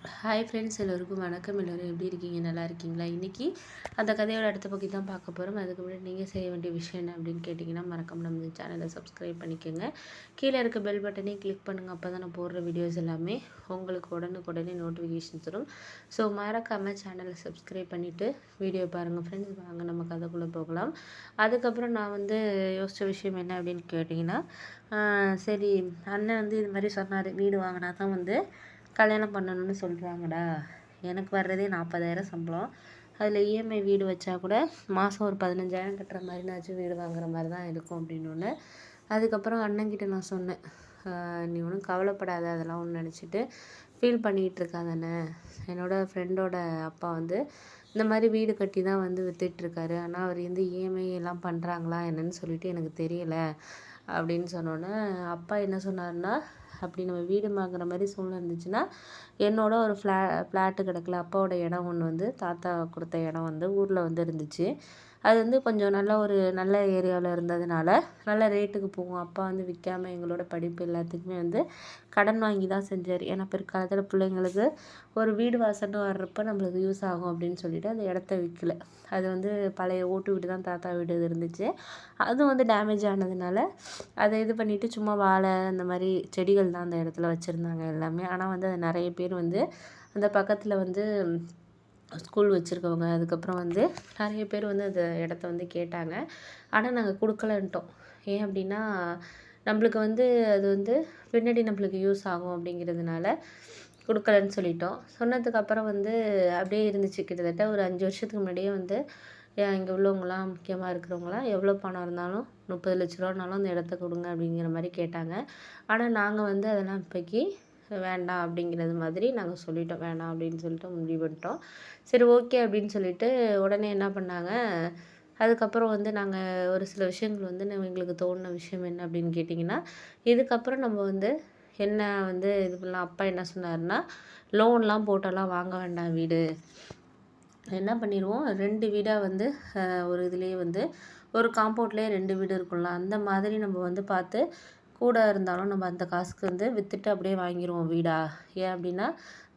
Hi friends, எல்லோருக்கும் வணக்கம். எல்லோரும் எப்படி இருக்கீங்க? நல்லா இருக்கீங்களா? இன்றைக்கி அந்த கதையோட அடுத்த பற்றி தான் பார்க்க போகிறோம். அதுக்கு முன்னாடி நீங்கள் செய்ய வேண்டிய விஷயம் என்ன அப்படின்னு கேட்டிங்கன்னா, மறக்காம நம்ம சேனலை சப்ஸ்கிரைப் பண்ணிக்கோங்க. கீழே இருக்க பெல் பட்டனையும் கிளிக் பண்ணுங்கள். அப்போ தான் நான் போடுற வீடியோஸ் எல்லாமே உங்களுக்கு உடனுக்குடனே நோட்டிஃபிகேஷன்ஸ் வரும். ஸோ மறக்காமல் சேனலை சப்ஸ்கிரைப் பண்ணிவிட்டு வீடியோ பாருங்கள் ஃப்ரெண்ட்ஸ். வாங்க நம்ம கதைக்குள்ளே போகலாம். அதுக்கப்புறம் நான் யோசித்த விஷயம் என்ன அப்படின்னு கேட்டிங்கன்னா, சரி, அண்ணன் இது மாதிரி சொன்னார், வீடு வாங்கினா தான் கல்யாணம் பண்ணணும்னு சொல்கிறாங்கடா. எனக்கு வர்றதே 40,000 சம்பளம். அதில் இஎம்ஐ வீடு வச்சா கூட மாதம் ஒரு 15,000 கட்டுற மாதிரினாச்சும் வீடு வாங்குற மாதிரி தான் இருக்கும் அப்படின்னு. அதுக்கப்புறம் அண்ணன்கிட்ட நான் சொன்னேன், நீ ஒன்றும் கவலைப்படாத, அதெல்லாம் ஒன்று நினச்சிட்டு ஃபீல் பண்ணிகிட்டு இருக்காதானே. என்னோடய ஃப்ரெண்டோட அப்பா இந்த மாதிரி வீடு கட்டி தான் விற்றுட்ருக்காரு. ஆனால் அவர் இஎம்ஐ எல்லாம் பண்ணுறாங்களா என்னன்னு சொல்லிட்டு எனக்கு தெரியலை அப்படின்னு சொன்னோன்னே, அப்பா என்ன சொன்னார்னா, அப்படி நம்ம வீடு வாங்குற மாதிரி சூழ்நிலை இருந்துச்சுன்னா, என்னோட ஒரு ஃப்ளாட்டு கிடக்கல, அப்பாவோட இடம் ஒன்று தாத்தா கொடுத்த இடம் ஊரில் இருந்துச்சு. அது கொஞ்சம் நல்ல ஏரியாவில் இருந்ததுனால நல்ல ரேட்டுக்கு போகும். அப்பா விற்காமல் எங்களோட படிப்பு எல்லாத்துக்குமே கடன் வாங்கி தான் செஞ்சார். ஏன்னா பிற்காலத்தில் பிள்ளைங்களுக்கு ஒரு வீடு வாசல்னு வர்றப்போ நம்மளுக்கு யூஸ் ஆகும் அப்படின்னு சொல்லிட்டு அந்த இடத்த விற்கல. அது பழைய ஓட்டு வீடு தான், தாத்தா வீடு இருந்துச்சு. அதுவும் டேமேஜ் ஆனதுனால அதை இது பண்ணிவிட்டு சும்மா வாழை அந்த மாதிரி செடிகள் தான் அந்த இடத்துல வச்சுருந்தாங்க எல்லாமே. ஆனால் அது நிறைய பேர் அந்த பக்கத்தில் ஸ்கூல் வச்சுருக்கவங்க, அதுக்கப்புறம் நிறைய பேர் அந்த இடத்த கேட்டாங்க. ஆனால் நாங்கள் கொடுக்கலன்ட்டோம். ஏன் அப்படின்னா, நம்மளுக்கு அது பின்னாடி நம்மளுக்கு யூஸ் ஆகும் அப்படிங்கிறதுனால கொடுக்கலன்னு சொல்லிட்டோம். சொன்னதுக்கப்புறம் அப்படியே இருந்துச்சு. கிட்டத்தட்ட ஒரு 5 வருஷத்துக்கு முன்னாடியே இங்கே உள்ளவங்களாம், முக்கியமாக இருக்கிறவங்களாம், எவ்வளோ பணம் இருந்தாலும் 30 லட்ச ரூபானாலும் அந்த இடத்த கொடுங்க அப்படிங்கிற மாதிரி கேட்டாங்க. ஆனால் நாங்கள் அதெல்லாம் இப்போக்கி வேண்டாம் அப்படிங்கிறது மாதிரி நாங்கள் சொல்லிட்டோம். வேண்டாம் அப்படின்னு சொல்லிட்டு முடிவு பண்ணிட்டோம். சரி, ஓகே அப்படின்னு சொல்லிட்டு உடனே என்ன பண்ணாங்க, அதுக்கப்புறம் நாங்கள் ஒரு சில விஷயங்கள் எங்களுக்கு தோணின விஷயம் என்ன அப்படின்னு கேட்டிங்கன்னா, இதுக்கப்புறம் நம்ம என்ன இது பண்ணலாம். அப்பா என்ன சொன்னார்னா, லோன்லாம் போட்டெல்லாம் வாங்க வேண்டாம் வீடு. என்ன பண்ணிடுவோம், 2 வீடாக ஒரு இதுலேயே ஒரு காம்பவுண்ட்லேயே 2 வீடு இருக்கும்ல, அந்த மாதிரி நம்ம பார்த்து கூட இருந்தாலும் நம்ம அந்த காசுக்கு விற்றுட்டு அப்படியே வாங்கிடுவோம் வீடா. ஏன் அப்படின்னா,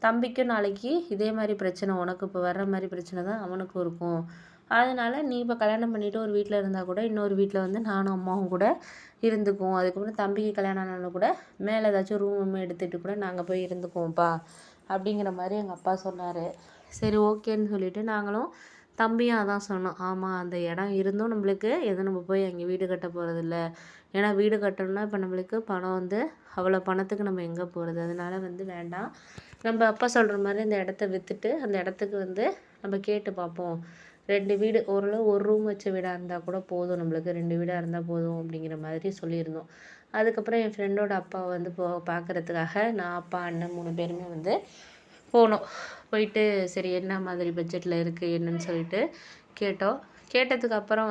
தம்பிக்கும் நாளைக்கு இதே மாதிரி பிரச்சனை, உனக்கு இப்போ வர்ற மாதிரி பிரச்சனை தான் அவனுக்கும் இருக்கும். அதனால் நீ இப்போ கல்யாணம் பண்ணிவிட்டு ஒரு வீட்டில் இருந்தால் கூட இன்னொரு வீட்டில் நானும் அம்மாவும் கூட இருந்துக்குவோம். அதுக்கப்புறம் தம்பிக்கு கல்யாணம் ஆனாலும் கூட மேலே ஏதாச்சும் ரூம் எடுத்துகிட்டு கூட நாங்கள் போய் இருந்துக்குவோம்ப்பா அப்படிங்கிற மாதிரி எங்கள் அப்பா சொன்னார். சரி, ஓகேன்னு சொல்லிவிட்டு நாங்களும் தம்பியும் அதான் சொன்னோம். ஆமாம், அந்த இடம் இருந்தும் நம்மளுக்கு எதுவும் நம்ம போய் அங்கே வீடு கட்ட போகிறதில்ல. ஏன்னா வீடு கட்டணும்னா இப்போ நம்மளுக்கு பணம் அவ்வளோ பணத்துக்கு நம்ம எங்கே போகிறது. அதனால வேண்டாம். நம்ம அப்பா சொல்கிற மாதிரி அந்த இடத்த விற்றுட்டு அந்த இடத்துக்கு நம்ம கேட்டு பார்ப்போம். 2 வீடு, ஓரளவு ஒரு ரூம் வச்ச வீடாக இருந்தால் கூட போதும், நம்மளுக்கு 2 வீடாக இருந்தால் போதும் அப்படிங்கிற மாதிரி சொல்லியிருந்தோம். அதுக்கப்புறம் என் ஃப்ரெண்டோட அப்பா பார்க்குறதுக்காக நான், அப்பா, அண்ணன் 3 பேருமே போனோம். போயிட்டு சரி என்ன மாதிரி பட்ஜெட்டில் இருக்குது என்னன்னு சொல்லிட்டு கேட்டோம். கேட்டதுக்கு அப்புறம்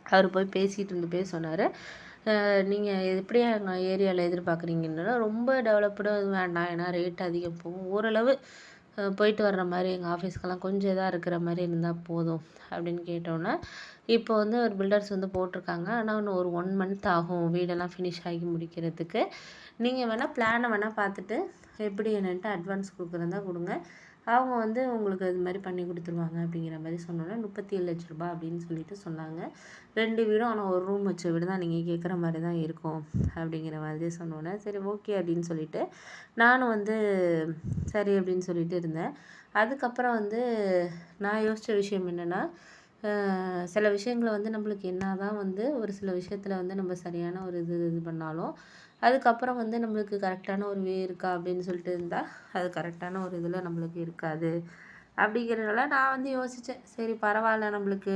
அவர் போய் பேசிகிட்டு இருந்தப்பே சொன்னார், நீங்கள் எப்படியா எங்கள் ஏரியாவில் எதிர்பார்க்குறீங்கன்னா, ரொம்ப டெவலப்டு வேண்டாம், ஏன்னா ரேட் அதிகம் போகும். ஓரளவு போயிட்டு வர்ற மாதிரி எங்கள் ஆஃபீஸ்க்கெல்லாம் கொஞ்சம் இதாக இருக்கிற மாதிரி இருந்தால் போதும் அப்படின்னு கேட்டோன்னே, இப்போ ஒரு பில்டர்ஸ் போட்டிருக்காங்க. ஆனால் இன்னும் ஒரு 1 மந்த் ஆகும் வீடெல்லாம் ஃபினிஷ் ஆகி முடிக்கிறதுக்கு. நீங்கள் வேணால் பிளானை வேணால் பார்த்துட்டு எப்படி என்னன்ட்டு அட்வான்ஸ் கொடுக்குறதா கொடுங்க. அவங்க உங்களுக்கு இது மாதிரி பண்ணி கொடுத்துருவாங்க அப்படிங்கிற மாதிரி சொன்னோன்னே, 37 லட்ச ரூபா அப்படின்னு சொல்லிட்டு சொன்னாங்க. 2 வீடும், ஆனால் ஒரு ரூம் வச்ச வீடு தான், நீங்கள் கேட்குற மாதிரி தான் இருக்கும் அப்படிங்கிற மாதிரி சொன்னோன்னே, சரி ஓகே அப்படின்னு சொல்லிட்டு நானும் சரி அப்படின்னு சொல்லிட்டு இருந்தேன். அதுக்கப்புறம் நான் யோசித்த விஷயம் என்னென்னா, சில விஷயங்களை நம்மளுக்கு என்ன தான் ஒரு சில விஷயத்தில் நம்ம சரியான ஒரு இது பண்ணாலும், அதுக்கப்புறம் நம்மளுக்கு கரெக்டான ஒரு வே இருக்கா அப்படின்னு சொல்லிட்டு இருந்தால், அது கரெக்டான ஒரு இதில் நம்மளுக்கு இருக்காது. அப்படிங்கிறதுனால நான் யோசித்தேன், சரி பரவாயில்ல, நம்மளுக்கு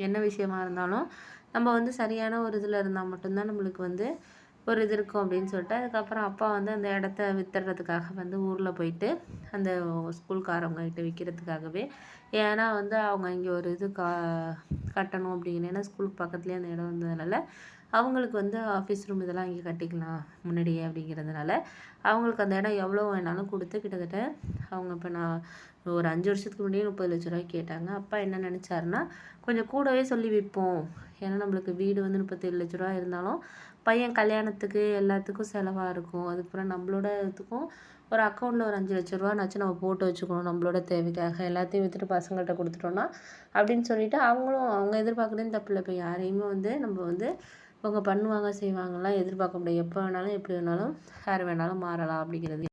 என்ன விஷயமா இருந்தாலும் நம்ம சரியான ஒரு இதில் இருந்தால் மட்டும்தான் நம்மளுக்கு ஒரு இது இருக்கும் அப்படின்னு சொல்லிட்டு, அதுக்கப்புறம் அப்பா அந்த இடத்த வித்துடுறதுக்காக ஊரில் போயிட்டு அந்த ஸ்கூல்காரவங்ககிட்ட விற்கிறதுக்காகவே, ஏன்னா அவங்க இங்கே ஒரு இது கட்டணும் அப்படிங்கிற, ஏன்னா ஸ்கூலுக்கு பக்கத்துலேயே அந்த இடம் இருந்ததுனால அவங்களுக்கு ஆஃபீஸ் ரூம் இதெல்லாம் இங்கே கட்டிக்கலாம் முன்னாடியே அப்படிங்கிறதுனால, அவங்களுக்கு அந்த இடம் எவ்வளோ வேணாலும் கொடுத்து, கிட்டத்தட்ட அவங்க இப்போ நான் ஒரு 5 வருஷத்துக்கு முன்னாடியே 30 லட்ச ரூபாய்க்கு கேட்டாங்க. அப்பா என்ன நினச்சாருன்னா, கொஞ்சம் கூடவே சொல்லி விற்போம். ஏன்னா நம்மளுக்கு வீடு 37 லட்ச ரூபா இருந்தாலும் பையன் கல்யாணத்துக்கு எல்லாத்துக்கும் செலவாக இருக்கும். அதுக்கப்புறம் நம்மளோட இதுக்கும் ஒரு அக்கௌண்ட்டில் ஒரு 5 லட்ச ரூபானாச்சும் நம்ம போட்டு வச்சுக்கணும் நம்மளோட தேவைக்காக. எல்லாத்தையும் விற்றுட்டு பசங்கள்கிட்ட கொடுத்துட்டோன்னா அப்படின்னு சொல்லிட்டு அவங்க எதிர்பார்க்குறதும் தப்பு இல்லை. இப்போ யாரையுமே வந்து நம்ம வந்து இவங்க பண்ணுவாங்க செய்வாங்கலாம் எதிர்பார்க்க முடியாது. எப்போ வேணாலும் எப்படி வேணாலும் யார் வேணாலும் மாறலாம் அப்படிங்கிறது.